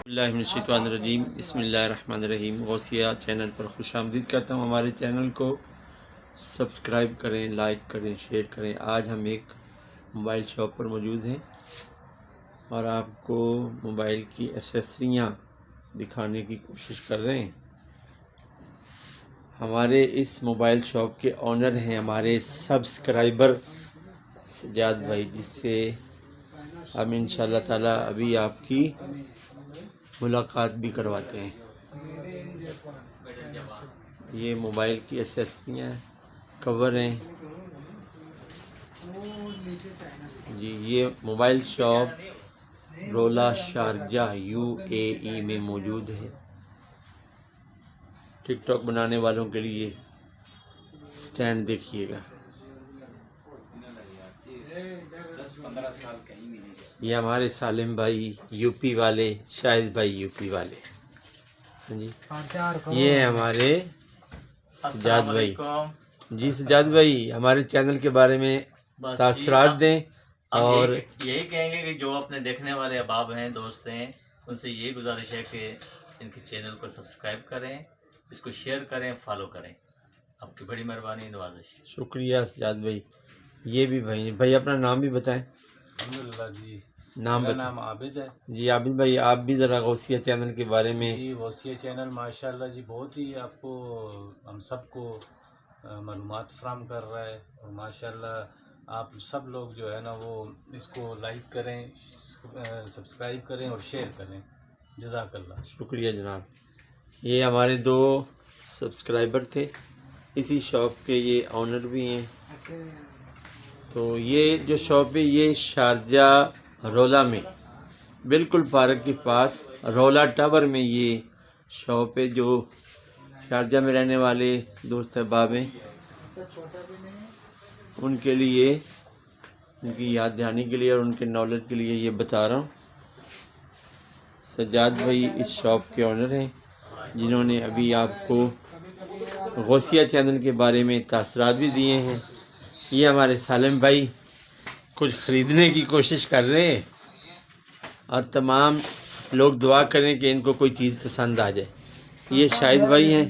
اللہ من الشیطان الرجیم بسم اللہ الرحمن الرحیم۔ غوثیہ چینل پر خوش آمدید کرتا ہوں۔ ہمارے چینل کو سبسکرائب کریں، لائک کریں، شیئر کریں۔ آج ہم ایک موبائل شاپ پر موجود ہیں اور آپ کو موبائل کی ایسیسریاں دکھانے کی کوشش کر رہے ہیں۔ ہمارے اس موبائل شاپ کے آنر ہیں ہمارے سبسکرائبر سجاد بھائی، جس سے ہم انشاءاللہ تعالی ابھی آپ کی ملاقات بھی کرواتے ہیں۔ یہ موبائل کی ایسیسریاں ہیں، کور ہیں جی۔ یہ موبائل شاپ رولا شارجہ UAE میں موجود ہے۔ ٹک ٹاک بنانے والوں کے لیے سٹینڈ دیکھیے گا۔ یہ ہمارے سالم بھائی UP والے، شاہد بھائی UP والے جی۔ یہ ہمارے سجاد بھائی جی۔ سجاد بھائی ہمارے چینل کے بارے میں تاثرات دیں، اور یہی کہیں گے کہ جو اپنے دیکھنے والے احباب ہیں، دوست ہیں، ان سے یہی گزارش ہے کہ ان کے چینل کو سبسکرائب کریں، اس کو شیئر کریں، فالو کریں۔ آپ کی بڑی مہربانی، نوازش۔ شکریہ سجاد بھائی۔ یہ بھی بھائی اپنا نام بھی بتائیں۔ الحمدللہ جی، نام میرا بتائیں نام عابد ہے جی۔ عابد بھائی آپ بھی ذرا غوثیہ چینل کے بارے میں۔ جی۔ غوثیہ چینل ماشاءاللہ جی بہت ہی آپ کو، ہم سب کو معلومات فراہم کر رہا ہے، اور ماشاءاللہ آپ سب لوگ جو ہے نا وہ اس کو لائک کریں، سبسکرائب کریں اور شیئر کریں۔ جزاک اللہ۔ شکریہ جناب۔ یہ ہمارے 2 سبسکرائبر تھے، اسی شاپ کے یہ آنر بھی ہیں۔ تو یہ جو شاپ ہے یہ شارجہ رولا میں، بالکل پارک کے پاس رولا ٹاور میں یہ شاپ ہے، جو شارجہ میں رہنے والے دوست احباب ہیں ان کے لیے، ان کی یاد دہانی کے لیے اور ان کے نالج کے لیے یہ بتا رہا ہوں۔ سجاد بھائی اس شاپ کے آنر ہیں، جنہوں نے ابھی آپ کو غوثیہ چینل کے بارے میں تاثرات بھی دیے ہیں۔ یہ ہمارے سالم بھائی کچھ خریدنے کی کوشش کر رہے ہیں، اور تمام لوگ دعا کریں کہ ان کو کوئی چیز پسند آ جائے۔ یہ شاہد بھائی ہیں،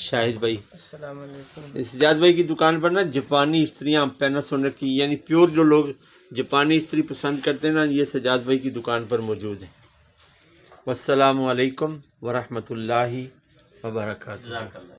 شاہد بھائی۔ السلام علیکم۔ سجاد بھائی کی دکان پر نا جاپانی استریاں، پیناسونک کی، یعنی پیور جو لوگ جاپانی استری پسند کرتے ہیں نا، یہ سجاد بھائی کی دکان پر موجود ہیں۔ والسلام علیکم ورحمۃ اللہ وبرکاتہ۔ جزاک اللہ۔